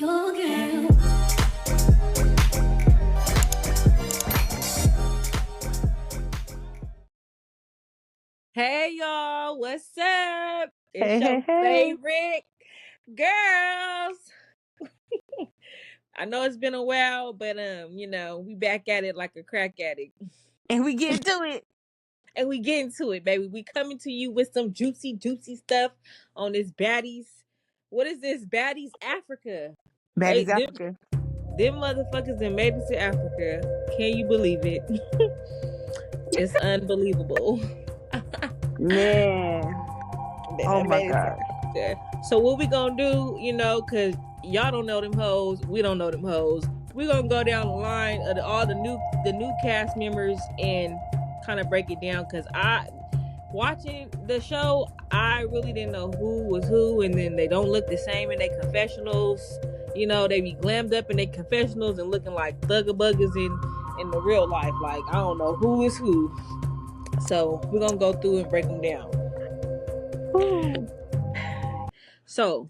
your girl. Hey y'all, what's up? It's Hey, hey, your hey. favorite girls. I know it's been a while, but we back at it like a crack addict. And we get to it. And we get into it, baby. We coming to you with some juicy, juicy stuff on this Baddies. What is this? Baddies Africa. They Baddies them, Africa. them motherfuckers that made it to Africa. Can you believe it? It's unbelievable. Man. Oh They my made it to God. Africa. So what we gonna do, cause y'all don't know them hoes, we don't know them hoes. We gonna go down the line of all the new cast members and kind of break it down. Cause I watching the show, I really didn't know who was who, and then they don't look the same in their confessionals. They be glammed up in their confessionals and looking like thuggabuggers in the real life. Like I don't know who is who. So we're gonna go through and break them down. Ooh. So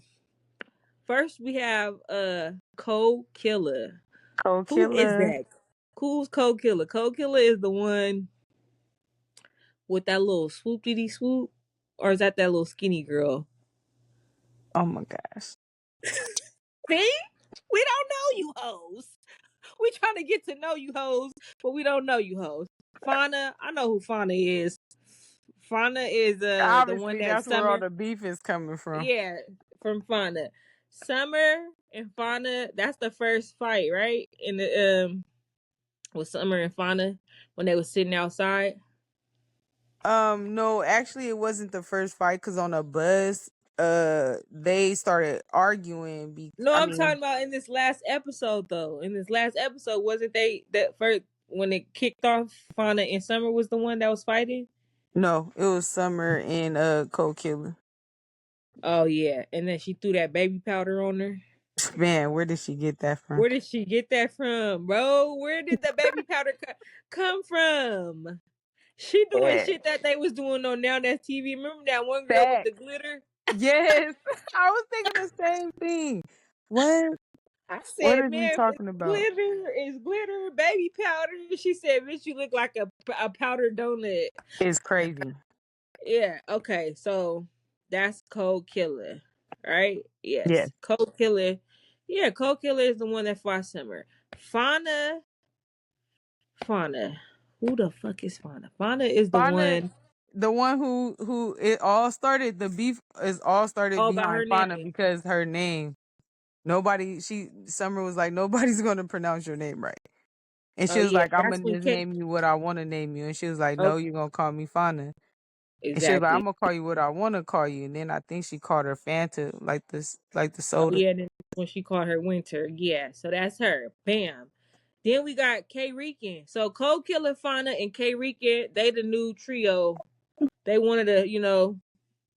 first we have Cold Killer. Cold Who is killer. that? Who's Cold Killer? Cold Killer is the one with that little swoop diddy swoop, or is that little skinny girl? Oh my gosh. See, we don't know you hoes. We trying to get to know you hoes, but we don't know you hoes. Fauna, I know who Fauna is. Fauna is the one Obviously, that that's where all Summer. the beef is coming from. Yeah, from Fauna. Summer and Fauna. That's the first fight, right? In the with Summer and Fauna when they was sitting outside. No, actually it wasn't the first fight because on a bus, they started arguing No, I I'm mean, talking about in this last episode though. In this last episode, wasn't they that first when it kicked off? Fauna and Summer was the one that was fighting. no, it was Summer and Cold Killer. Oh yeah, and then she threw that baby powder on her. Man, where did she get that from? Where did she get that from, bro? Where did the baby powder come from? She doing Yeah. shit that they was doing on Now That's TV. Remember that one girl with Fact. the glitter? Yes. I was thinking the same thing. What? I What said, is we man, talking about? it's glitter, baby powder. She said, bitch, you look like a powdered donut. It's crazy. Yeah, okay, so that's Cold Killer, right? Yes. Yes, Cold Killer. Yeah, Cold Killer is the one that fought Summer. Fauna, Fauna. Who the fuck is Fauna? Fauna is the Fauna, one the one who it all started, the beef is all started all about her behind Fauna name. because her name. Summer was like, nobody's gonna pronounce your name right. And Oh she was yeah, like, I'm that's gonna when just Ken. name you what I wanna name you. And she was like, Oh, no, you're gonna call me Fauna. And she was like, I'm exactly. gonna call you what I wanna call you. And then I think she called her Fanta, like the Oh soda. yeah, then when she called her Winter. Yeah, so that's her. Bam. Then we got K Rican. So Cold Killer, Fauna, and K Rican, they the new trio. They wanted a,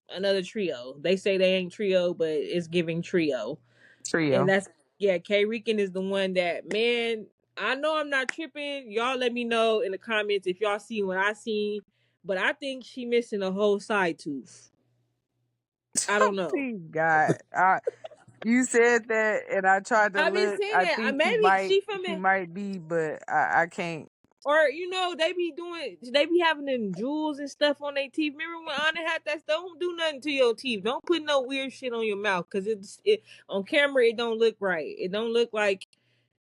another trio. They say they ain't trio, but it's giving trio. And Trio. that's yeah, K Rican is the one that man, I know I'm not tripping. Y'all let me know in the comments if y'all see what I seen. But I think she missing a whole side tooth. I don't know. Please God. You said that, and I tried to I've been look. seeing I it. think Maybe she from she it. might be, but I can't. Or they be having them jewels and stuff on their teeth. Remember when Anna had that? Don't do nothing to your teeth. Don't put no weird shit on your mouth because it on camera it don't look right. It don't look like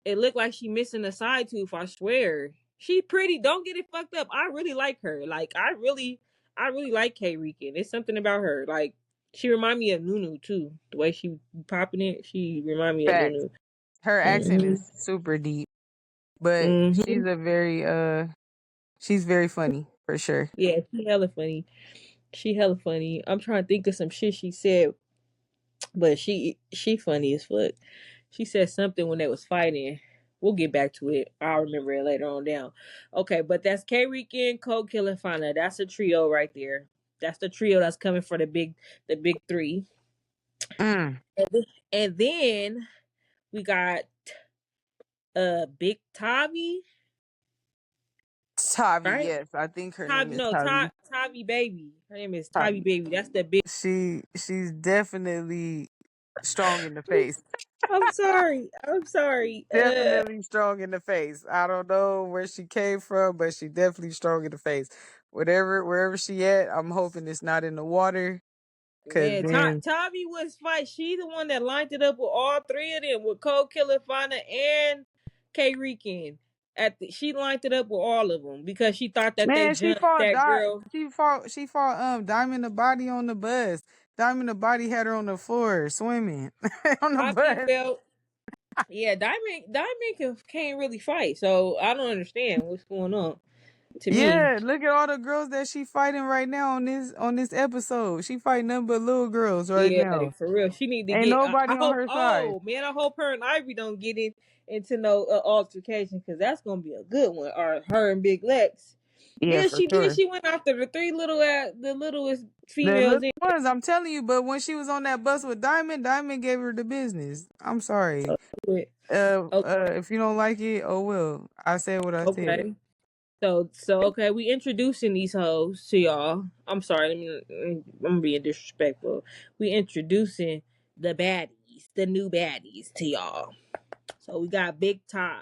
it look like she missing a side tooth. I swear, she pretty. Don't get it fucked up. I really like her. Like I really like K Rican. It's something about her. Like she remind me of Nunu too. The way she popping it, she remind me of Facts. Nunu. Her accent Hmm. is super deep, but Hmm. she's very funny for sure. Yeah, she hella funny. She hella funny. I'm trying to think of some shit she said, but she funny as fuck. She said something when they was fighting. We'll get back to it. I'll remember it later on down. Okay, but that's K Rican, Cold Killer, Fauna. That's a trio right there. That's the trio that's coming for the big three. Mm. And then we got Big Tavi, Tavi, right? yes, I think her name Tavi is no, Tavi. Tavi Baby. Her name is Tavi Tavi. Baby. That's the big She's definitely. Strong in the face. I'm sorry. I'm sorry. Definitely strong in the face. I don't know where she came from, but she definitely strong in the face. Wherever she at, I'm hoping it's not in the water. Cause Man, then, Tommy was fight. She the one that lined it up with all three of them, with Cole Killer, Fauna, and K Rican. She lined it up with all of them because she thought that they man, she jumped fought. that girl. She fought. Diamond the body on the bus. Diamond the body had her on the floor swimming on the I mean, bus. well, yeah, can't really fight, so I don't understand what's going on. To me, Yeah, look at all the girls that she fighting right now on this episode. She fighting nothing but little girls right yeah, now. for real, she need to Ain't get. I nobody on hope. her side. Oh man, I hope her and Ivy don't get into no altercation because that's gonna be a good one. Or her and Big Lex. Yeah, Yeah, for she did. sure. She went after the three the littlest The little females in ones, I'm telling you, but when she was on that bus with Diamond, Diamond gave her the business. I'm sorry. it. Oh, If you don't like it, oh well. I said what I said. okay. So okay, we introducing these hoes to y'all. I'm sorry, I'm being disrespectful. We introducing the baddies, the new baddies to y'all. So we got Big Ty,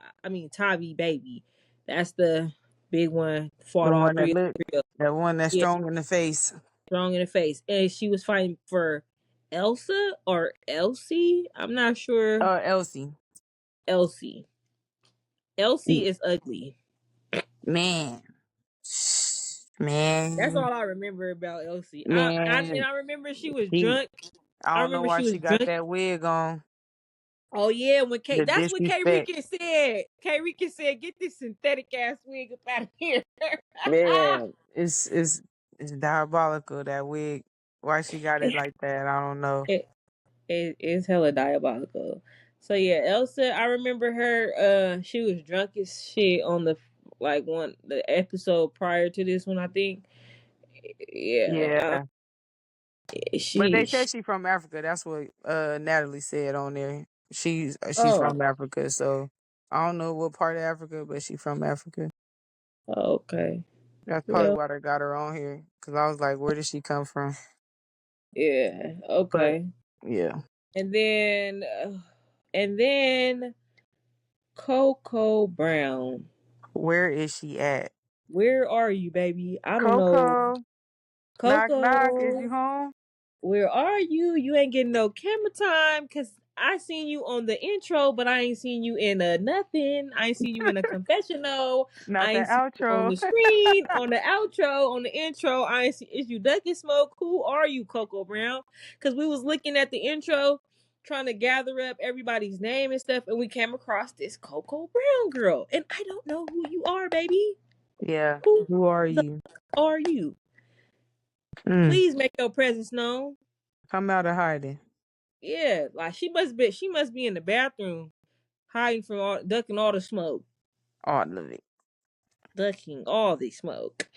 Tavi Baby. That's the big one. The Fought all one that three look, of them. that one that's Yeah, strong in the face. strong in the face. And she was fighting for Elsa or Elsie. I'm not sure. Elsie. Elsie. Elsie is ugly. Man. That's Man. all I remember about Elsie. Man. I remember she was She drunk. I I don't know remember why she was she got drunk. that wig on. Oh yeah, The that's what K disrespect. Rican said. K Rican said, "Get this synthetic ass wig up out of here." Man. It's diabolical, that wig. Why she got it like that, I don't know. it, it's hella diabolical. So yeah, Elsa. I remember her. She was drunk as shit on the episode prior to this one. I think. Yeah. Yeah. But She. they she said she from Africa. That's what Natalie said on there. She's oh. from Africa, so I don't know what part of Africa, but she from Africa. Okay. That's probably Well. why they got her on here. Cause I was like, where did she come from? Yeah. But Okay. yeah, And then. And then Coco Brown. where is she at? Where are you, baby? I don't know. Coco, knock knock. Is you Coco, home? where are you? You ain't getting no camera time because I seen you on the intro, but I ain't seen you in a nothing. I ain't seen you in a confessional. Not I the ain't seen you on outro. the screen, on the outro, on the intro. I ain't see. Is you ducking smoke? Who are you, Coco Brown? Because we was looking at the intro, trying to gather up everybody's name and stuff, and we came across this Coco Brown girl, and I don't know who you are, baby. Yeah. Who Who are the you? are you? Mm, Please make your presence known. come out of hiding. Yeah, like she must be in the bathroom hiding from ducking all the smoke. All of it. Ducking all the smoke.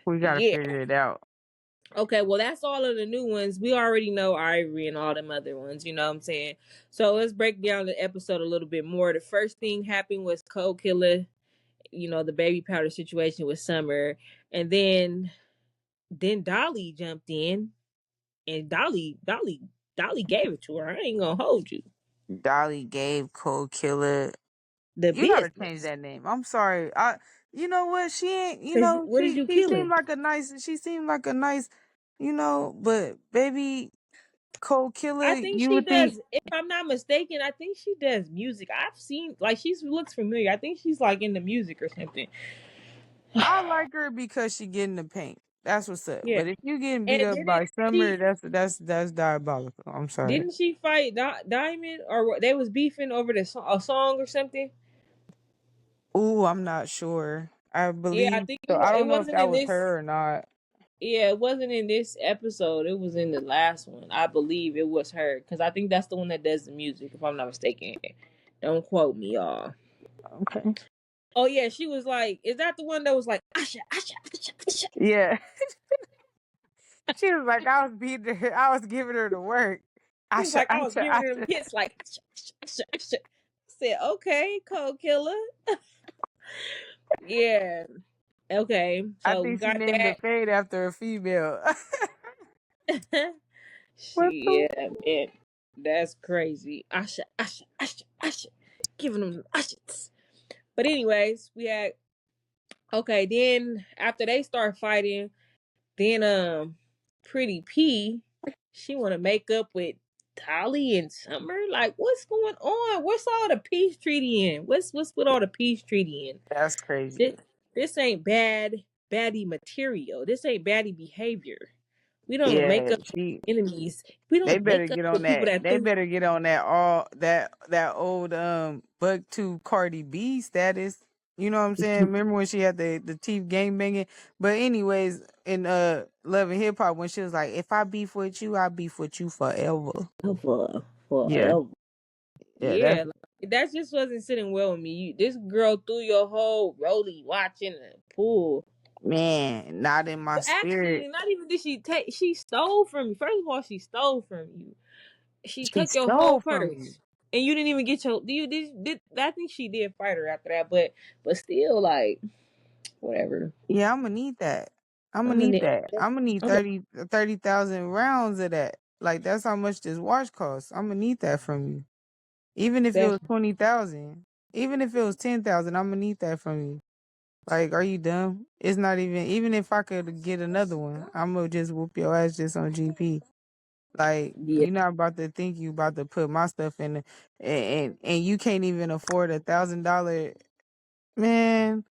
We gotta Yeah. figure it out. Okay, well that's all of the new ones. We already know Ivory and all them other ones, you know what I'm saying? So let's break down the episode a little bit more. The first thing happened was Cold Killer, the baby powder situation with Summer. And then Dolly jumped in and Dolly gave it to her. I ain't gonna hold you. Dolly gave Cold Killer. The You gotta change business. that name. I'm sorry. You know what? She ain't. You Cause know, what did you she kill seemed her? like a nice. She seemed like a nice. But baby, Cold Killer. I think You she would think does. If I'm not mistaken, I think she does music. I've seen she looks familiar. I think she's like in the music or something. I like her because she get in the paint. That's what's up. Yeah, But if you getting beat and up by Summer, that's diabolical. I'm sorry. didn't she fight Diamond or they was beefing over a song or something? Ooh, I'm not sure. I Yeah, I believe think so. I it don't know if wasn't that in was this. her or not. Yeah, it wasn't in this episode. It was in the last one. I believe it was her because I think that's the one that does the music. If I'm not mistaken, don't quote me, y'all. Okay. Oh yeah, she was like, is that the one that was like, Asha, Asha, Asha, Asha? Yeah. She was like, I was beating her. I was giving her the work. She was like, I was giving her them hits like, Asha, Asha, Asha, Asha. I said, okay, Cold Killer. Yeah. Okay. I So we think she got named the that. fade after a female. What the? Yeah, man. That's crazy. Asha, Asha, Asha, Asha. Giving them Ashas. But anyways, we had okay, then after they start fighting, then Pretty P, she wanna make up with Dolly and Summer. Like, what's going on? What's all the peace treaty in? What's with all the peace treaty in? That's crazy. This ain't baddie material. This ain't baddie behavior. We don't make Yeah, up she. enemies. We They don't better make up get on with people that. that They think better get on that all that old Buck to Cardi B status. You know what I'm saying? Remember when she had the teeth gang banging? But anyways, in Love and Hip Hop, when she was like, "If I beef with you, I beef with you forever." Yeah, forever. yeah, that's Yeah, like, that just wasn't sitting well with me. This girl threw your whole rollie watch in the pool. man, not in my Well, actually, spirit. not even did she take. She stole from you. First of all, she stole from you. She She took your whole stole from you. purse, and you didn't even get your. You did. I think she did fight her after that, but still, like whatever. Yeah, I'm gonna need that. I'm I'm gonna gonna. need that. I'm gonna need I'm 30,000 rounds of that. Like that's how much this watch costs. I'm gonna need that from you. Even if it that was 20,000, even if it was 10,000, I'm gonna need that from you. Like, are you dumb? It's not even if I could get another one, I'm gonna just whoop your ass just on GP. Like, yeah. you're not about to think you about to put my stuff in, and you can't even afford $1,000. Man,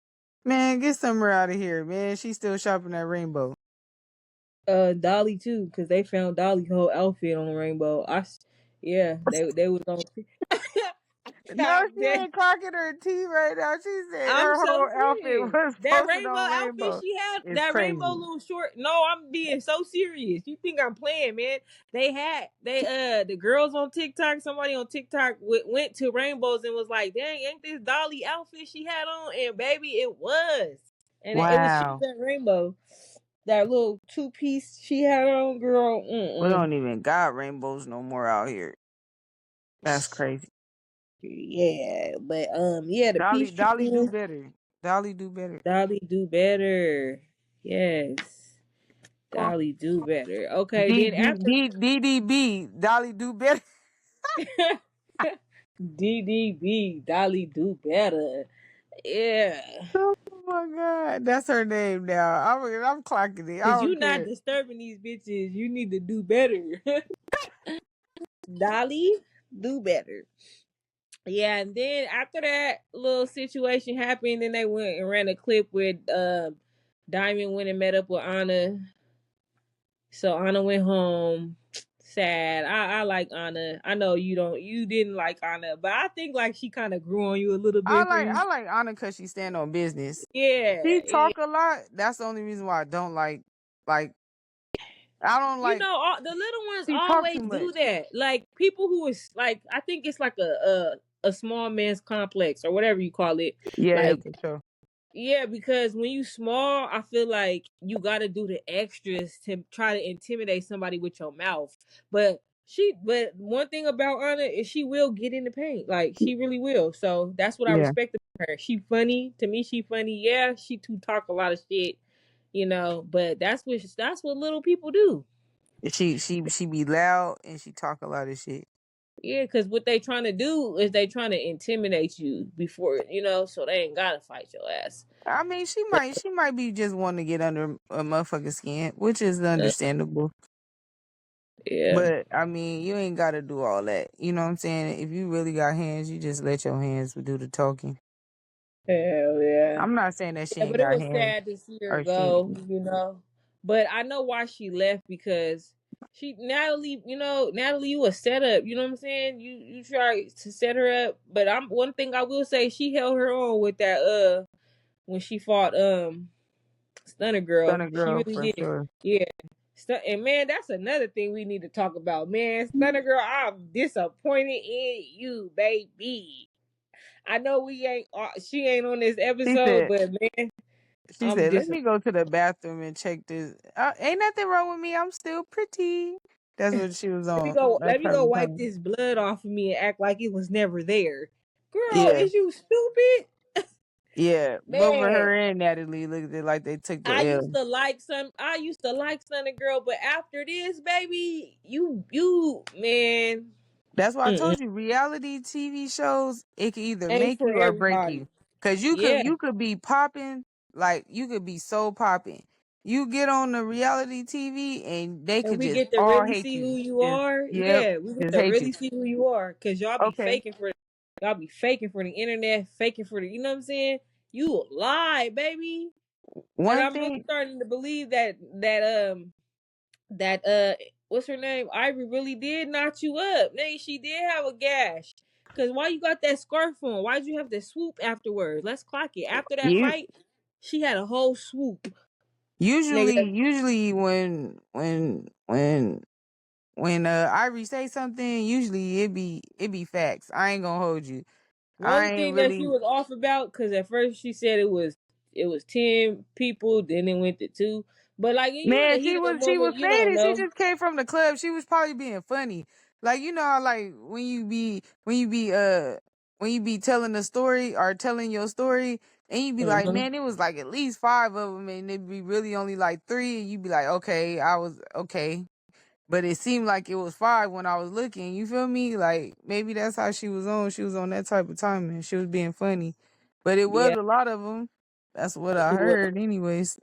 man, get somewhere out of here, man. She's still shopping at Rainbow. Dolly too, because they found Dolly's whole outfit on Rainbow. Yeah, they was on. No, God she damn. ain't clocking her teeth right now. She said I'm her so whole outfit serious. was That posted rainbow on outfit Rainbow. she had, It's that rainbow crazy. little short. No, I'm being so serious. You think I'm playing, man? The girls on TikTok, somebody on TikTok went to Rainbows and was like, "Dang, ain't this Dolly outfit she had on?" And baby, it was. And she was Wow. at Rainbow. That little two piece she had on, girl. We Mm-mm. don't even got rainbows no more out here. That's crazy. Yeah, but yeah, the Dolly, peace Dolly do treaty. better. Dolly do better. Dolly do better. Yes. Dolly do better. Okay, D then D after D D D B. Dolly do better. DDB, Dolly do better. Yeah. Oh my god, that's her name now. I'm clocking it. I Cause you don't not care. disturbing these bitches. You need to do better. Dolly, do better. Yeah, and then after that little situation happened, then they went and ran a clip with Diamond went and met up with Anna. So Anna went home. Sad. I like Anna. I know you didn't like Anna, but I think like she kind of grew on you a little bit for you. I like Anna because she stand on business. Yeah, She yeah. talk a lot. That's the only reason why I don't like I don't You like know, the little ones she talk always too much. do that. Like people who is like, I think it's like a small man's complex or whatever you call it. Yeah, Like, for sure. yeah, because when you small, I feel like you got to do the extras to try to intimidate somebody with your mouth. But one thing about Anna is she will get in the paint. Like she really will. So that's what I Yeah. respect about her. She funny to me. She funny. Yeah, she too talk a lot of shit. But that's what little people do. She be loud and she talk a lot of shit. Yeah, because what they trying to do is they trying to intimidate you before, so they ain't gotta fight your ass. I mean, she might be just wanting to get under a motherfucker's skin, which is understandable. Yeah. But I mean, you ain't got to do all that. You know what I'm saying? If you really got hands, you just let your hands do the talking. Hell yeah. I'm not saying that she Yeah, ain't but it got was hands sad to see her or she. go. But I know why she left because Natalie, you a setup. You know what I'm saying? You try to set her up, but one thing I will say, she held her own with that when she fought Stunner Girl. Stunner She girl really for did. sure. Yeah. And man, that's another thing we need to talk about. Man, Stunner Girl, I'm disappointed in you, baby. I know she ain't on this She episode, said, but man, she I'm said, let disappointed. me go to the bathroom and check this. Ain't nothing wrong with me. I'm still pretty. That's what she was Let me on. go. That's Let me her go wipe time. this blood off of me and act like it was never there. Girl, Yeah. is you stupid? Yeah. Both of Man, her and Natalie looked like they took the I L. used to like some. I used to like Sunny Girl, but after this, baby, you man. That's why I Mm-mm. told you reality TV shows, it can either Ain't make for you or break everybody. you. Cause you could Yeah. you could be popping, like you could be so popping. You get on the reality TV and they And could we just get to all really hate see you. who you Just are. yep, Yeah, we get just to hate you. really see who you are. Cause Okay. y'all be faking for the internet, faking for the, you know what I'm saying? You lie, baby. And One I'm really thing starting to believe that what's her name? Ivory really did knock you up. Maybe she did have a gash. Cause why you got that scarf on? Why'd you have to swoop afterwards? Let's clock it. After that you fight, she had a whole swoop. usually Nigga, usually when Ivory say something, usually it be facts. I ain't gonna hold you. the I only ain't thing that she really was off about, cause at first she said it was 10 people, then it went to 2. But like you in the Man, heat of the she was moment, you don't faded. She know. just came from the club. She was probably being funny. Like you know how like when you be telling a story or telling your story and you be like, Mm-hmm. man, it was like at least 5 of them and it'd be really only like 3 and you be like, okay, I was okay. But it seemed like it was 5 when I was looking. You feel me? Like maybe that's how she was on. She was on that type of timing. She was being funny. But it was Yeah. a lot of them. That's what I Well, heard anyways.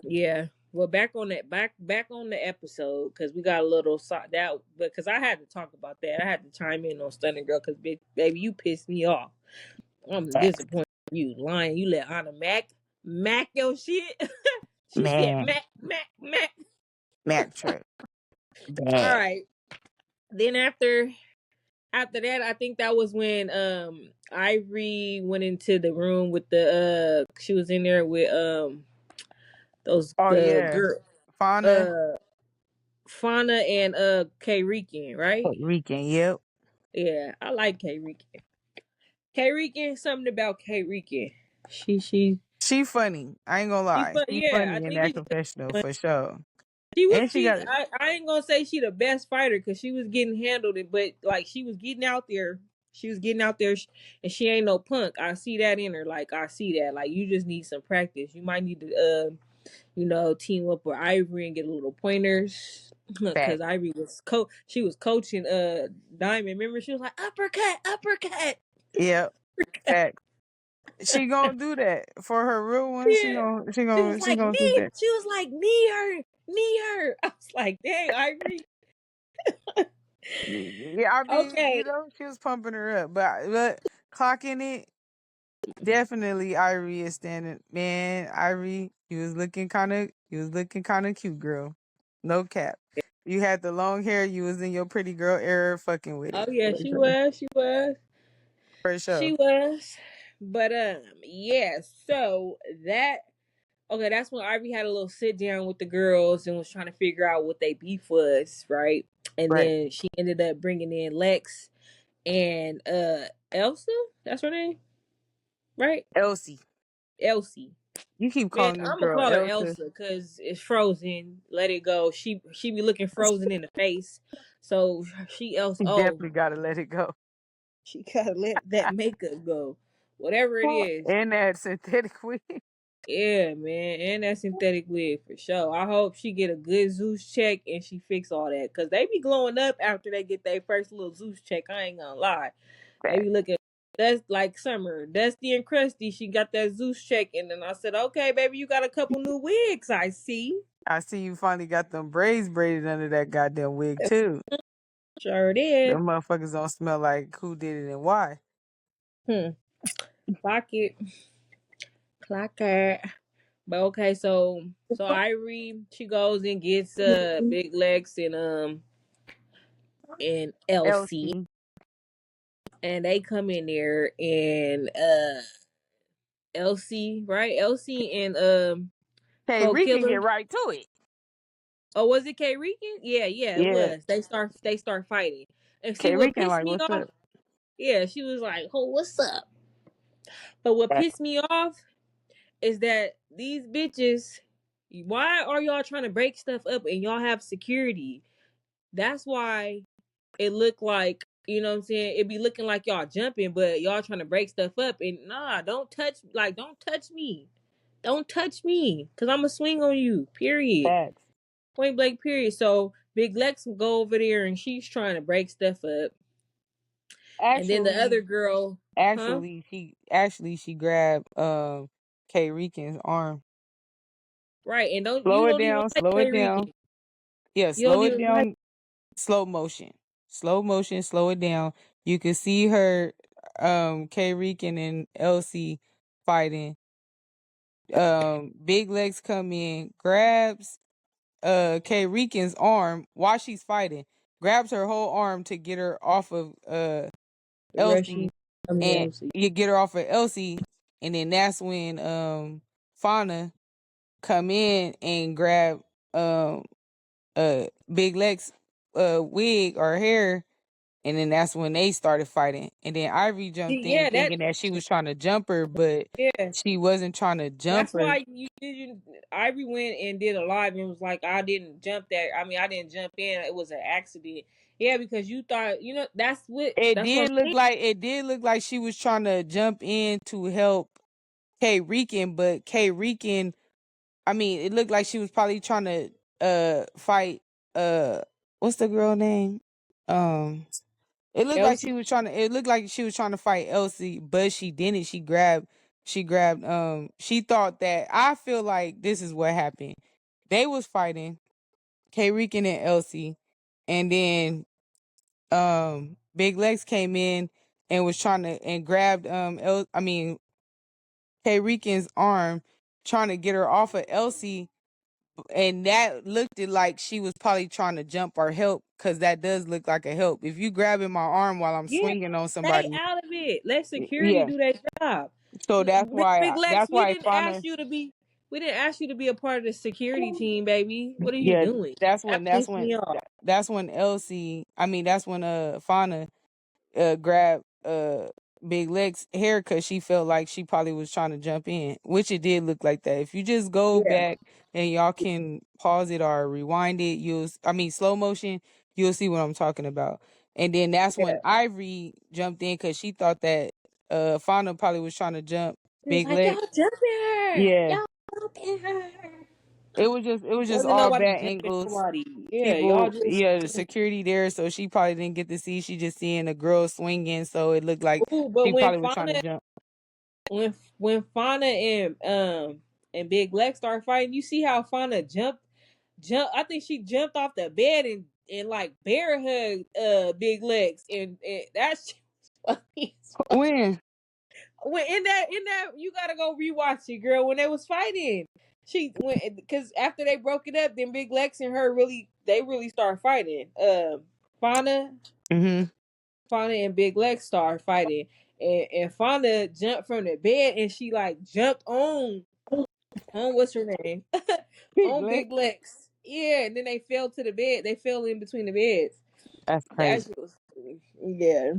yeah. Well, back on the episode, because we got a little that, because I had to talk about that. I had to chime in on Stunning Girl because baby, you pissed me off. I'm disappointed in you lying. You let Anna Mac your shit. She said Man, Mac. Mac truck. All Bad. right. Then after that, I think that was when Ivory went into the room with she was in there with those Oh the yeah. girl Fauna. uh Fauna and K Rican, right? Puerto Rican, yep. Yeah, I like K Rican. K Rican, something about K Rican. She She funny. I ain't gonna lie. but She yeah, I funny in think that it's confessional for sure. she was And she she got I ain't gonna say she the best fighter because she was getting handled it, but like she was getting out there. She was getting out there and she ain't no punk. I see that in her. Like I see that. Like you just need some practice. You might need to team up with Ivory and get a little pointers. back. Cause Ivory was she was coaching Diamond. Remember she was like uppercut. Yep. Back. She gonna do that. For her real one, she Yeah. gonna she She was gonna she like gonna do that. knee her. I was like, dang, Ivory. Yeah, I mean, Okay. she was pumping her up. But clocking it, definitely Ivory is standing. Man, Ivory, you was looking kinda cute, girl. No cap. You had the long hair, you was in your pretty girl era fucking with Oh it. yeah, For sure. she was. For She sure. was. But yeah, so that okay, that's when Ivy had a little sit down with the girls and was trying to figure out what they beef was, right? And Right. then she ended up bringing in Lex and Elsa, that's her name, right? Elsie. Elsie. You keep Man, calling this I'm gonna girl call her Elsa. Elsa because it's Frozen. Let it go. She be looking Frozen in the face, so she Elsa. You Oh, definitely gotta let it go. she gotta let that makeup go, whatever it is. And that synthetic wig. Yeah, man, and that synthetic wig for sure. I hope she get a good Zeus check and she fix all that because they be glowing up after they get their first little Zeus check. I ain't gonna lie, they be looking. That's like Summer, Dusty and Krusty. She got that Zeus check, and then I said, "Okay, baby, you got a couple new wigs. I see." I see you finally got them braids braided under that goddamn wig too. Sure did. Them motherfuckers don't smell like who did it and why. Hmm. Clock it. Clock it. But okay, so Irie, she goes and gets Big Lex and Elsie, Elsie. and they come in there and Elsie, right? Elsie and Hey, Pro Rican Killer. get right to it. Oh, was it K Rican? Yeah, it Yeah. was. They start fighting. And see K what Rican pissed like, me what's off? up? Yeah, she was like, "Oh, what's up?" But what pissed me off is that these bitches, why are y'all trying to break stuff up and y'all have security? That's why it looked like, you know what I'm saying? It be looking like y'all jumping, but y'all trying to break stuff up. And nah, don't touch me. Don't touch me. Cause I'ma swing on you. Period. Facts. Point blank period. So Big Lex will go over there and she's trying to break stuff up. And then the Actually, other girl, huh? she grabbed K Rican's arm. Right, and don't you Slow it don't even down, like slow it Clay Rican. down. Yeah, You don't slow it even like. down. Slow motion. Slow motion, slow it down. You can see her K Rican and Elsie fighting. Big Legs come in, grabs K Rican's arm while she's fighting, grabs her whole arm to get her off of The Elsie, Russian. I mean, and Elsie. you get her off of Elsie, and then that's when Fauna come in and grab um Big Lex wig or hair, and then that's when they started fighting. And then Ivory jumped See, in yeah, that. thinking that she was trying to jump her, but Yeah, she wasn't trying to jump that's her. why you didn't. Ivory went and did a live and was like, "I didn't jump that. I mean, I didn't jump in. It was an accident." Yeah, because you thought, that's what. That's what I'm saying. It did look like she was trying to jump in to help K Rican, but K Rican, I mean, it looked like she was probably trying to fight what's the girl name? Um Elsie. It looked like she was trying to fight Elsie, but she didn't. She grabbed she thought that, I feel like this is what happened. They was fighting K Rican and Elsie, and then Big Lex came in and was trying to and grabbed K Rican's arm, trying to get her off of Elsie, and that looked it like she was probably trying to jump or help, because that does look like a help. If you grabbing my arm while I'm Yeah, swinging on stay somebody, out of it. Let security yeah. do their job. So Big Lex, that's why Fauna, we didn't ask you to be a part of the security team, baby. What are you yeah, doing? That that's pissed when me off. that's when that's when Fauna grabbed Big Legs hair, because she felt like she probably was trying to jump in, which it did look like that. If you just go Yeah, back and y'all can pause it or rewind it, slow motion, you'll see what I'm talking about. And then that's when yeah. Ivory jumped in, because she thought that Fauna probably was trying to jump He was Big like, Legs. y'all jumping her. Yeah. Y'all jumping her. It was just Wasn't all nobody bad jumping angles. nobody. Yeah, y'all People, just. yeah, the security there, so she probably didn't get to see. She just seeing the girl swinging, so it looked like Ooh, but she probably was trying to jump. when Fauna and Big Lex started fighting, you see how Fauna jumped. I think she jumped off the bed and like bear hugged Big Legs, and that shit was funny. As fuck. When? When in that you gotta go rewatch it, girl. When they was fighting, she went because after they broke it up, then Big Lex and her really started fighting. Fauna, Mm-hmm. Fauna and Big Lex started fighting, and Fauna jumped from the bed and she like jumped on what's her name Big on Lex. Big Lex. Yeah, and then they fell to the bed. They fell in between the beds. That's That crazy. shit was yeah.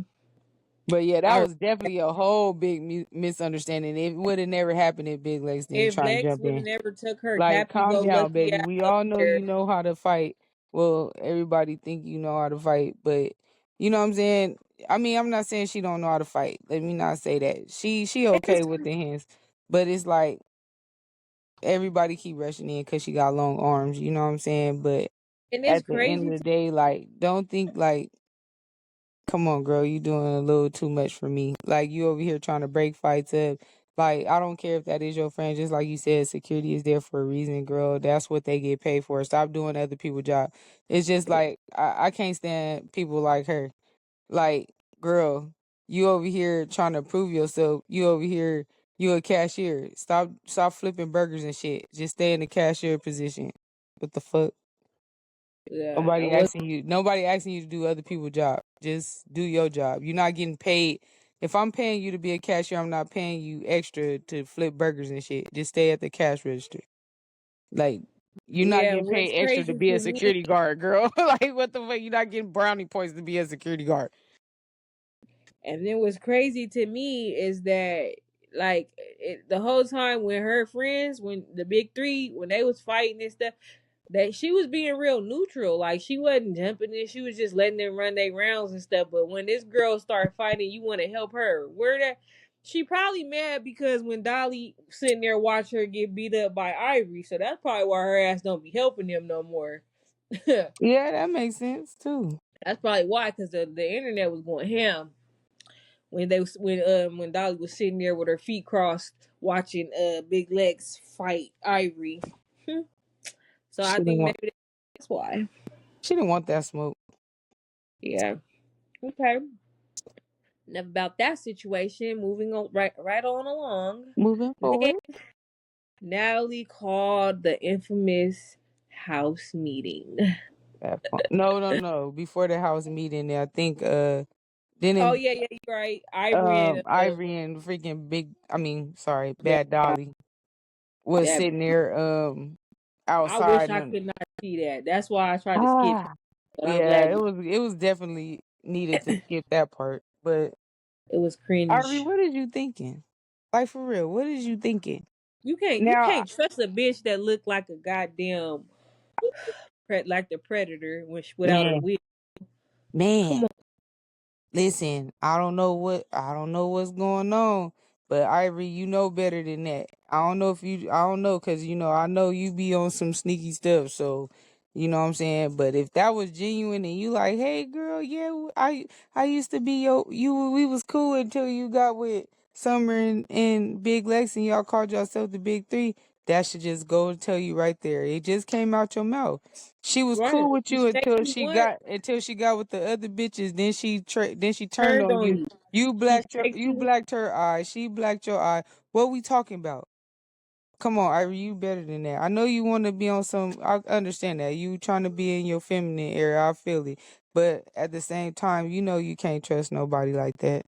But yeah, that I was definitely a whole big misunderstanding. It would have never happened if Big Legs didn't if try and Lex jump would have in. never took her Like, calm Captivo down, lucky baby. ass We up all know there. you know how to fight. Well, everybody think you know how to fight, but you know what I'm saying? I mean, I'm not saying she don't know how to fight. Let me not say that. She And okay it's, with the hands. But it's like everybody keep rushing in because she got long arms, you know what I'm saying? But and it's at the end of crazy the to day, like, don't think like, come on, girl, you doing a little too much for me. Like, you over here trying to break fights up. Like, I don't care if that is your friend. Just like you said, security is there for a reason, girl. That's what they get paid for. Stop doing other people's job. It's just like, I can't stand people like her. Like, girl, you over here trying to prove yourself. You over here, you a cashier. Stop flipping burgers and shit. Just stay in the cashier position. What the fuck? yeah. I was Nobody asking you to do other people's job. Just do your job. You're not getting paid. If I'm paying you to be a cashier, I'm not paying you extra to flip burgers and shit. Just stay at the cash register. Like, you're not yeah. getting What's paid extra to crazy be to a me, security guard, girl. Like, what the fuck? You're not getting brownie points to be a security guard. and then what's crazy to me is that like the whole time when her friends, when the big three, when they was fighting and stuff, that she was being real neutral. Like she wasn't jumping in. She was just letting them run their rounds and stuff. But when this girl started fighting, you want to help her. Where that she probably mad because when Dolly sitting there watch her get beat up by Ivory. So that's probably why her ass don't be helping them no more. That's Yeah, that makes sense too. probably why, because the internet was going ham. when Dolly was sitting there with her feet crossed watching Big Lex fight Ivory. So I She didn't think want. maybe that's why. She didn't want that smoke. Yeah. Okay. Enough about that situation. Moving on right on along. Moving Then forward. Natalie called the infamous house meeting. No, no, no. Before the house meeting, I think Oh didn't yeah, yeah, you're right. Ivory and Ivory and freaking sorry, Bad Bad Dog. Dolly was That sitting there I wish outside I and could not see that. That's why I tried to skip. ah But I'm yeah, glad it was definitely needed to skip that part. But it was Ivory, cringe. what is you thinking? Like for real, what is you thinking? You Now can't trust a bitch that look like a goddamn like the predator without her man, wig. man. Come on. Listen, I don't know what's going on, but Ivory, you know better than that. I don't know, cause I know you be on some sneaky stuff. So, you know what I'm saying. But if that was genuine and you like, hey girl, yeah, I used to be we was cool until you got with Summer and Big Lex and y'all called yourself the Big Three. That should just go and tell you right there. It just came out your mouth. She was Right. cool with You you say until you want until she got with the other bitches. Then she turned turned on on you. you. She faked You you. blacked her eye. She blacked your eye. What we talking about? Come on, Ivory, you better than that. I know you want to be on some. I understand that you trying to be in your feminine area. I feel it, but at the same time, you can't trust nobody like that.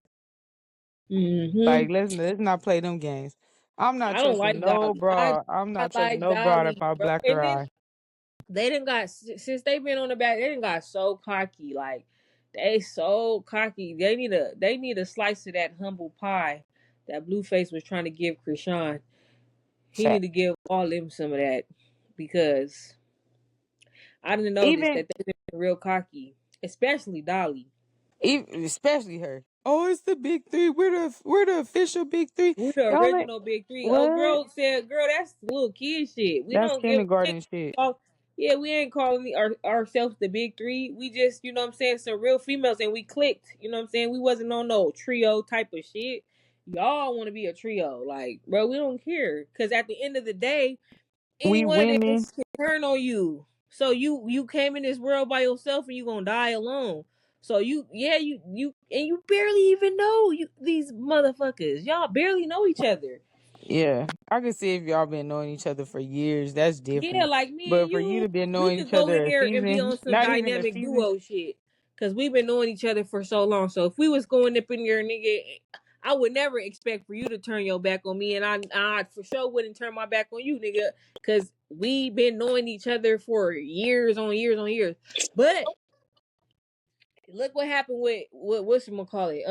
Mm-hmm. Like let's not play them games. I'm not I don't trusting like no Dolly. broad. I'm I not trusting like no broad if Dolly, I bro. black And her then eye. they didn't got since they've been on the back. They didn't got so cocky. Like they so cocky. They need a slice of that humble pie that Blueface was trying to give Krishan. He need Fact. to give all them some of that because I didn't notice Even that they've been real cocky, especially Dolly. Especially her. Oh, it's the big three. We're the official big three. We're the Y'all ain't original Big Three. Oh, what? girl said, "Girl, that's little kid shit. We That's don't give. We ain't kindergarten shit. call, yeah, we ain't calling ourselves the Big Three. We just, you know what I'm saying, some real females, and we clicked. You know what I'm saying. We wasn't on no trio type of shit. Y'all want to be a trio, like, bro. We don't care because at the end of the day, any We one of them women. bitches can turn on you. So you came in this world by yourself, and you gonna die alone. So you barely even know these motherfuckers. Y'all barely know each other. Yeah, I can see if y'all been knowing each other for years. That's Yeah, different. like me and But for you you, to been we knowing could each go in other a there and be season, on some not even a dynamic season. duo shit. Cause we've been knowing each other for so long. So if we was going up in there, nigga, I would never expect for you to turn your back on me, and I for sure wouldn't turn my back on you, nigga. Cause we been knowing each other for years on years on years. But look what happened with what's call it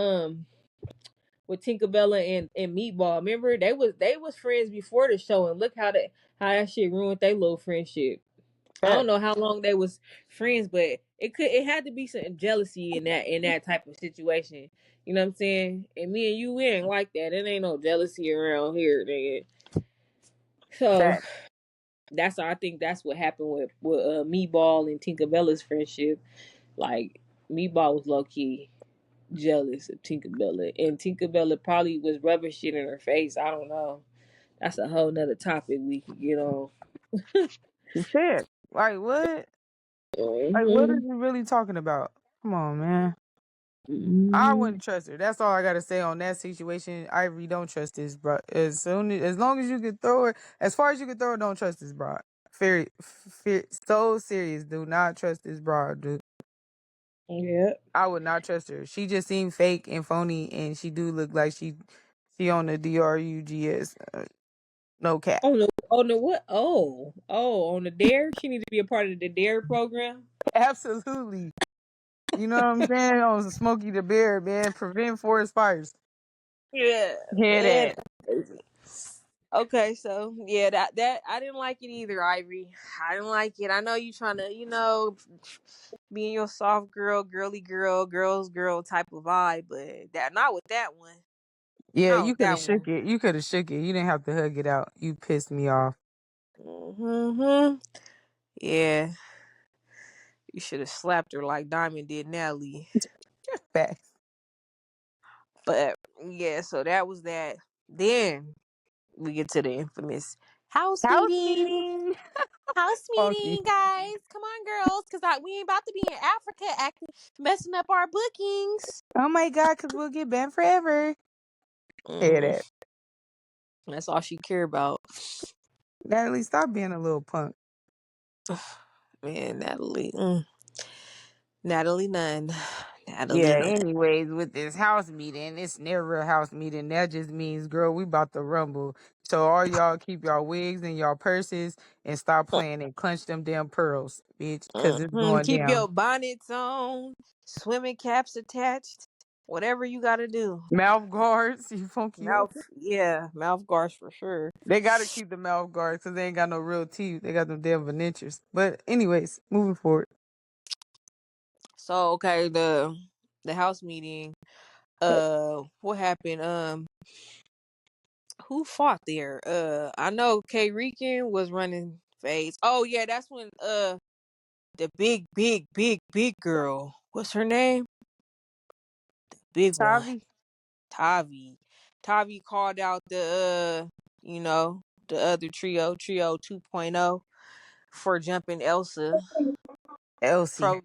with Tinkerbella and Meatball. Remember they was friends before the show, and look how that shit ruined their little friendship. I don't Fact. know how long they was friends, but it had to be some jealousy in that type of situation. You know what I'm saying? And me and you, we ain't like that. It ain't no jealousy around here, nigga. So Fact. I think that's what happened with Meatball and Tinkerbella's friendship. Like Meatball was low key jealous of Tinkerbella, and Tinkerbella probably was rubbing shit in her face. I don't know. That's a whole nother topic we could get on. Fact. Like what? Like what are Hmm. you really talking about? Come on, man. I Hmm. wouldn't trust her. That's all I gotta say on that situation. Ivory, don't trust this, bro. As long as you can throw it, as far as you can throw it, don't trust this, bro. So serious. Do not trust this, bro, dude. Yeah. I would not trust her. She just seemed fake and phony, and she do look like she on the drugs. No cap. On the what? On the Dare. She need to be a part of the Dare program. Absolutely. You know what I'm saying? On Smokey the Bear, man. Prevent forest fires. Yeah, Hear man. that. Okay, so yeah, that I didn't like it either, Ivory. I didn't like it. I know you trying to, be in your soft girl, girly girl, girls girl type of vibe, but that not with that one. Yeah, Not you with could have that shook one. it. You could have shook it. You didn't have to hug it out. You pissed me off. Hmm. Yeah, you should have slapped her like Diamond did Natalie. Facts. But yeah, so that was that. Then we get to the infamous house House meeting. meeting. House Funky. meeting, guys. Come on, girls, because we ain't about to be in Africa acting messing up our bookings. Oh my god, because we'll get banned forever. Hear Hmm. that. That's all she care about. Natalie, stop being a little punk. Man, Natalie. Natalie Nunn. Natalie Yeah, Nunn. anyways, with this house meeting, it's never a house meeting. That just means, girl, we about to rumble. So all y'all keep y'all wigs and y'all purses and stop playing and clench them damn pearls, bitch, because it's going Keep down. your bonnets on, swimming caps attached, whatever you gotta do. Mouth guards, you funky hoe. Mouth, yeah, mouth guards for sure. They gotta keep the mouth guards because they ain't got no real teeth. They got them damn veneers. But anyways, moving forward. So okay, the house meeting. What happened? Who fought there? I know K Rican was running phase. Oh yeah, that's when the big girl. What's her name? Big one. Tavi? Tavi. Tavi called out the other trio 2.0 for jumping Elsa. Elsie. Pro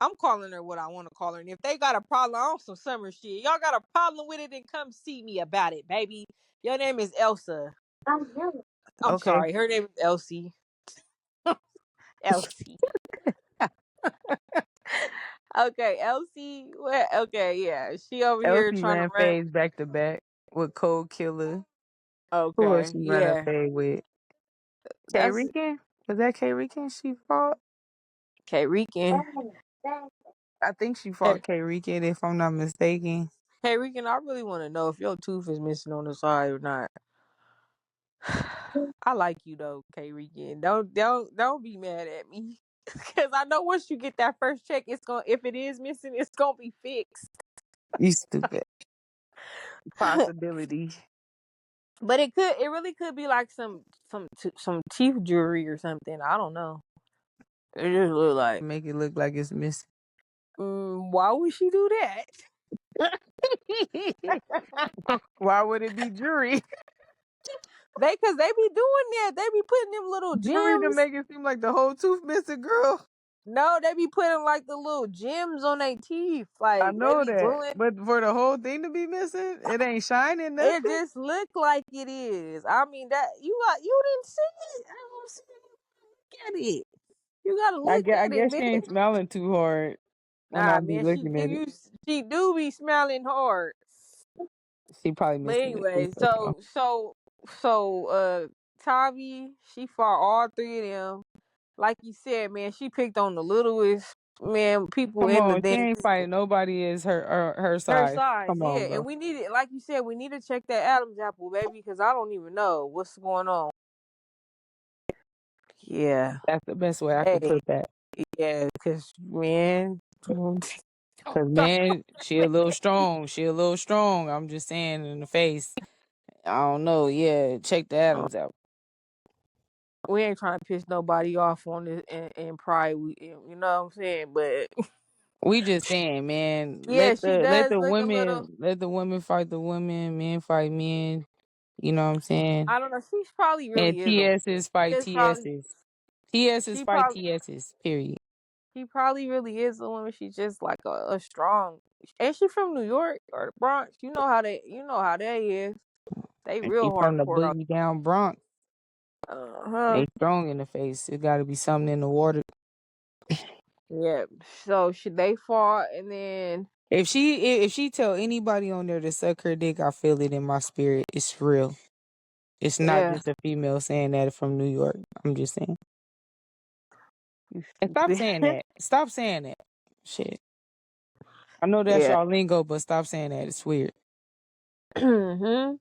I'm calling her what I want to call her. And if they got a problem on some summer shit, y'all got a problem with it, then come see me about it, baby. Your name is Elsa. I'm Okay. sorry, her name is Elsie. Elsie. Okay, Elsie. What? Okay, yeah. She over here Elsie trying to ran run. phase back to back with Cold Killer. Who was Okay, she running yeah. fade with? K That's Rican? Was that K Rican she fought? K Rican. I think she Hey, fought K Rican if I'm not mistaken. hey, Rican, I really want to know if your tooth is missing on the side or not. I like you though, K Rican. Don't be mad at me. Cause I know once you get that first check, it's gonna if it is missing, it's gonna be fixed. You stupid. Possibility. But it really could be like some teeth jewelry or something. I don't know. It just look like. Make it look like it's missing. Why would she do that? Why would it be jury? Cause they be doing that. They be putting them little Jury to gems. make it seem like the whole tooth missing, girl. No, they be putting like the little gems on their teeth. I Like they know be that. gluing. But for the whole thing to be missing, it ain't shining It nothing. just look like it is. I mean that you didn't see it. I'm saying, look at it. You gotta look I at it, guess she man. ain't smelling too hard when I Nah, be man, looking at it. she do be smelling hard. She probably But missing the anyway, tooth. That's all. Tavi, she fought all three of them. Like you said, man, she picked on the littlest man people Come in the on, she ain't dance. fighting nobody is her Her size. size, Come yeah, on, and bro. we need it. Like you said, we need to check that Adam's apple, baby, because I don't even know what's going on. Yeah, That's the best way I could hey, put that. yeah, because man, Cause man, she a little strong. She a little strong. I'm just saying in the face. I don't know. Yeah, check the Adams out. we ain't trying to piss nobody off on this and pride. You know what I'm saying? But We just saying, man, yeah, she let does the look a little. women fight the women, men fight men. You know what I'm saying? I don't know. She probably And really is a. TSs fight It's probably TSs. TSs she fight probably TSs. Period. she probably really is a woman. She's just like a strong. Ain't she from New York or the Bronx? You know how they is. They And she real from the hardcore out. boogie down Bronx. Uh-huh. They strong in the face. It got to be something in the water. Yeah. So should they fought and then If she tell anybody on there to suck her dick, I feel it in my spirit. It's real. It's not yeah, just a female saying that from New York. I'm just saying. you And stop stupid. saying that. Stop saying that. Shit. I know that's Yeah. y'all lingo, but stop saying that. It's weird. Mhm.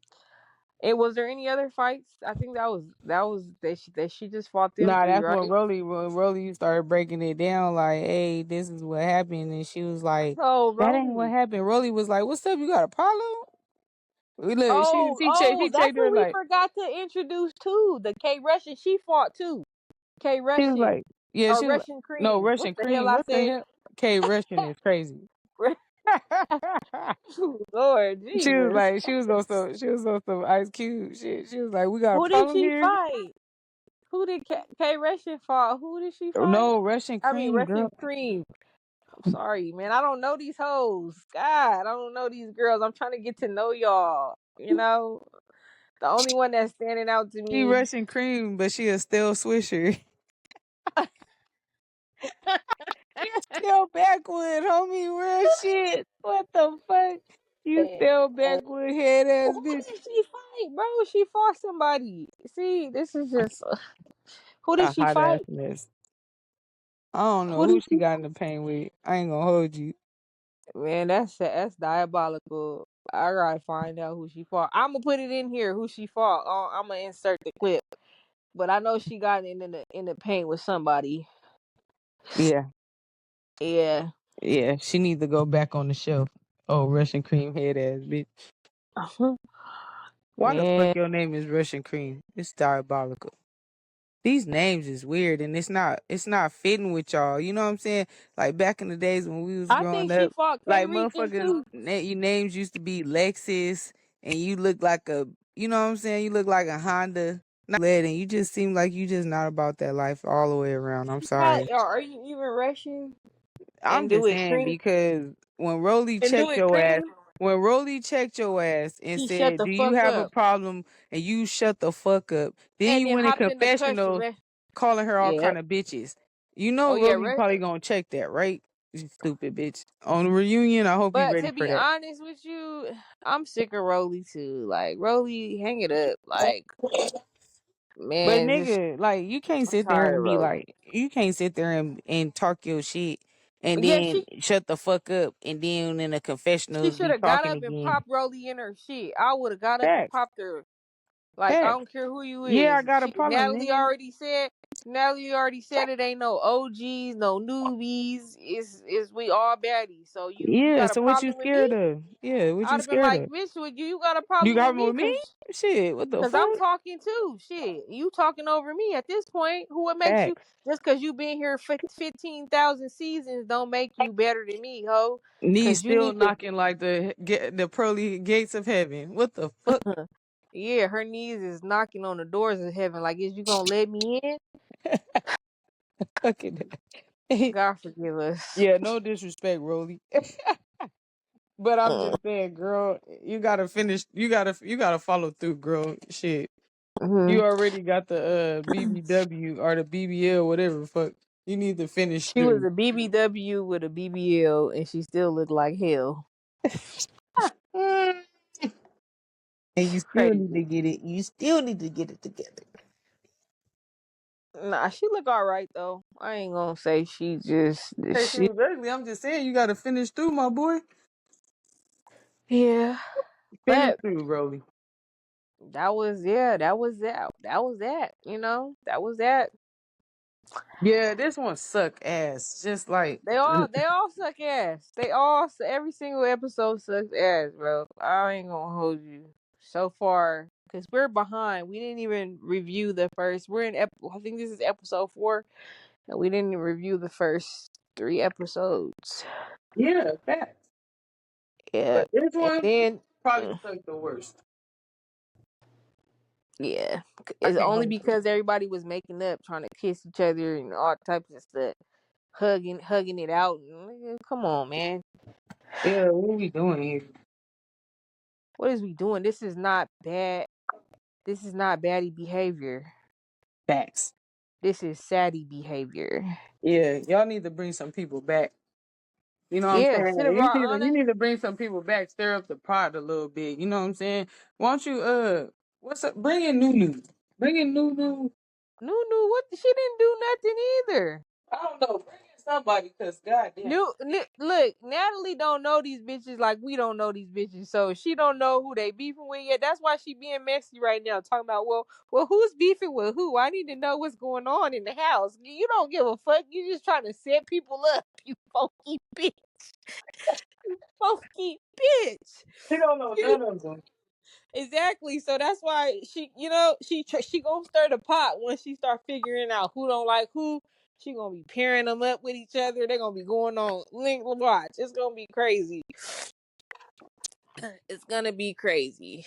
And was there any other fights? I think that was they she just fought them Nah, three, that's right? when Rolly started breaking it down. Like, hey, this is what happened, and she was like, Oh, that ain't what Rolly. happened. Rolly was like, what's up? You got a problem? Look, Oh, she that's checked her what we like forgot to introduce too. The K Russian she fought too. K she was Russian like, yeah, or she was like, Russian no cream. What Russian the hell cream. I What the said? hell? Okay, Russian is crazy. Lord Jesus. She was on some Ice Cube shit. She was like, we got a Who did problem she here. fight? Who did K Russian fight? Who did she fight? No, Russian I mean, Cream, Russian girl. Cream. I'm sorry, man. I don't know these hoes. God, I don't know these girls. I'm trying to get to know y'all. You know, the only one that's standing out to She me. Russian Cream, but she a still swisher. She still backwood, homie. Real shit. What the fuck? You And, still backwood head ass who bitch. did she fight, bro? She fought somebody. See, this is just who did A she hot ass fight? mess. I don't know Who who did she she? got in the paint with. I ain't gonna hold you. Man, that's diabolical. I gotta find out who she fought. I'm gonna put it in here who she fought. I'm gonna insert the clip, but I know she got in the paint with somebody. Yeah. Yeah. Yeah. She needs to go back on the shelf. Oh, Russian Cream head ass bitch. Why the fuck Man, your name is Russian Cream? It's diabolical. These names is weird and it's not fitting with y'all. You know what I'm saying? Like back in the days when we was I growing think she up, fought K like Rican motherfuckers, too. your names used to be Lexus, and you look like a, you know what I'm saying? You look like a Honda, not lead, and you just seem like you just not about that life all the way around. I'm sorry. Are you even Russian? I'm And do just it saying cream because when Rolly and do checked it your ass, cream. when Rolly checked your ass and She shut said, the "Do you fuck have a up problem?" and you shut the fuck up, then and you then went in hopped in the confessional customer. calling her all Yeah. kind of bitches. You Oh know yeah, Rolly right. probably gonna check that, right? You stupid bitch. On the reunion, I hope he But ready to for be that. honest with you, I'm sick of Rolly too. Like Rolly, hang it up. Like But man, just nigga, like you can't I'm sit there tired of and be Rolly. like, you can't sit there and talk your shit and Yeah, then shut the fuck up and then in the she confessionals should be have got talking up and again. popped Rolly in her shit. I would have got up and Facts, popped her. Like I facts. don't care who you Yeah, I is. got a She problem, nigga. Natalie already said it ain't no OGs, no newbies. Is we all baddies. So you Yeah, got a so what you problem with me? scared of? Yeah, what I'd you have been scared like, of? bitch, with you got a You problem with got me? with me? Shit, what the Cause I'm fuck? talking too. Shit, you talking over me at this point. Who it makes you? Facts. Just cause you been here for 15,000 seasons don't make you better than me, ho. Knees Cause you still need to. knocking like the pearly gates of heaven. What the fuck? Yeah, her knees is knocking on the doors of heaven. Like, is you gonna let me in? Fucking God forgive us. yeah, no disrespect, Rolly. But I'm Mm-hmm. just saying, girl, you gotta finish. You gotta follow through, girl. Shit, you already got the BBW or the BBL, whatever the fuck. You need to finish She was through. a BBW with a BBL, and she still looked like hell. Mm. And you still need to Crazy. get it. You still need to get it together. Nah, she look all right though. I ain't gonna say Hey, she she. was ugly. I'm just saying, you gotta finish through, my boy. Yeah, Finish but through, Rolly. that was that. That was that. You know, that was that. Yeah, this one suck ass. Just like They all suck ass. Every single episode sucks ass, bro. I ain't gonna hold you so far because we're behind. We didn't even review the first. I think this is episode 4, and we didn't even review the first 3 episodes. yeah, facts. Yeah, But this and one then probably sucked the worst. yeah, I it's can't only hold you. because everybody was making up, trying to kiss each other and all types of stuff, hugging it out. Come on, man. Yeah, what are we doing here? What is we doing? This is not bad. This is not baddie behavior. Facts. This is saddie behavior. Yeah, y'all need to bring some people back. You know what I'm Yeah, saying? sit You around need to, you honest. need to bring some people back, stir up the pot a little bit. You know what I'm saying? Why don't you what's up? Bring in Nunu. Bring in Nunu. Nunu, what? She didn't do nothing either. I don't know. Bring in somebody, cause goddamn. Look, Natalie don't know these bitches like we don't know these bitches, so she don't know who they beefing with yet. That's why she being messy right now, talking about who's beefing with who? I need to know what's going on in the house. You don't give a fuck. You just trying to set people up. You funky bitch, funky bitch. He don't know You none of them. exactly. So that's why she gonna stir the pot when she start figuring out who don't like who. She gonna be pairing them up with each other. They're gonna be going on link watch. It's gonna be crazy. It's gonna be crazy.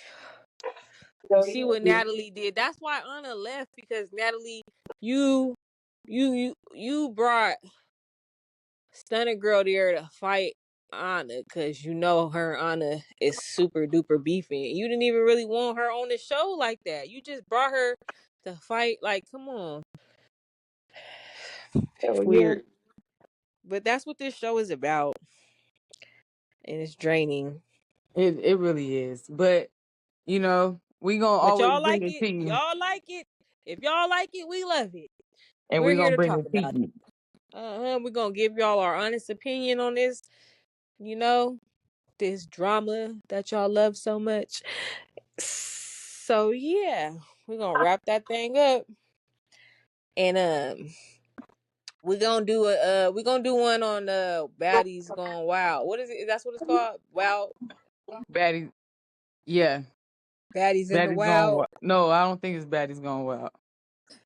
So See what Natalie did. That's why Anna left, because Natalie, you brought Stunner Girl there to fight Anna, because you know her Anna is super duper beefing. You didn't even really want her on the show like that. You just brought her to fight. Like, come on. hell yeah. Weird. But that's what this show is about. And it's draining. It really is. But you know, we gonna But always y'all bring like it it. to you. Y'all like it. If y'all like it, we love it. And We're we here gonna to bring talk it to about it. you. We're gonna give y'all our honest opinion on this, you know, this drama that y'all love so much. So yeah, we're gonna wrap that thing up. And we're gonna do one on Baddies Gone Wild. What is it? That's what it's called? Wild Baddies, yeah. Baddies in the Baddies going Wild. well. No, I don't think it's Baddies going well.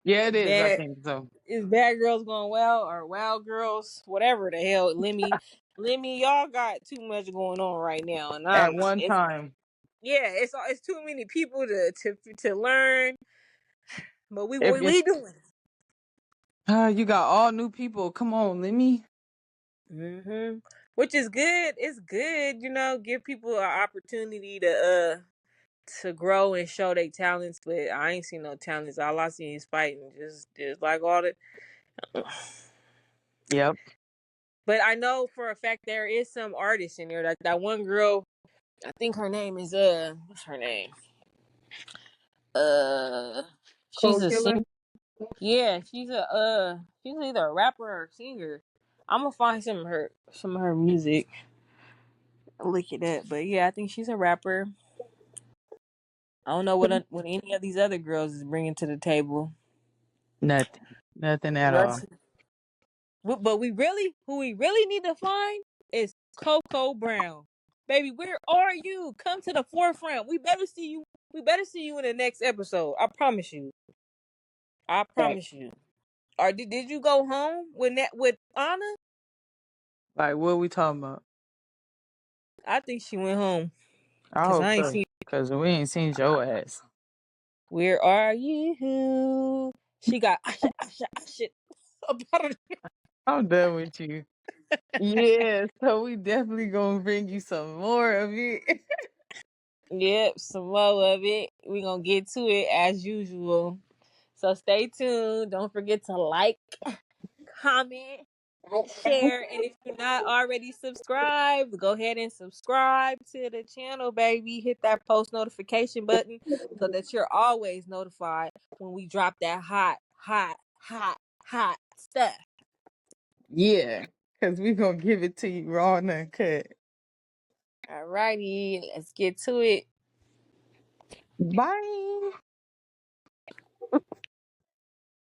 Yeah, it is. I Bad think so. is Bad Girls Going Wild or Wild Girls, whatever the hell. Lemmy, y'all got too much going on right now, and At one time. it's too many people to learn, but If we doing it. you got all new people, come on, let me. Which is good. It's good, give people an opportunity to grow and show their talents. But I ain't seen no talents. All I seen is fighting, just like all the. Yep. But I know for a fact there is some artists in there. That one girl, I think her name is what's her name? Uh, she's Cold a Killer. singer. Yeah, she's either a rapper or a singer. I'm gonna find some of her music. Look it up. But yeah, I think she's a rapper. I don't know what any of these other girls is bringing to the table. Nothing. Nothing at all. Russ, but who we really need to find is Coco Brown. Baby, where are you? Come to the forefront. We better see you. We better see you in the next episode. I promise you. I promise you. Or did you go home with Anna? Like, what we talking about? I think she went home. I Cause hope I ain't so. seen. Because we ain't seen your ass. Where are you? She got shit about her. I'm done with you. Yeah, so we definitely gonna bring you some more of it. Yep, some more of it. We gonna get to it as usual. So stay tuned. Don't forget to like, comment, share, and if you're not already subscribed, go ahead and subscribe to the channel, baby. Hit that post notification button so that you're always notified when we drop that hot stuff. Yeah, because we gonna give it to you raw and uncut. Alrighty, let's get to it. Bye.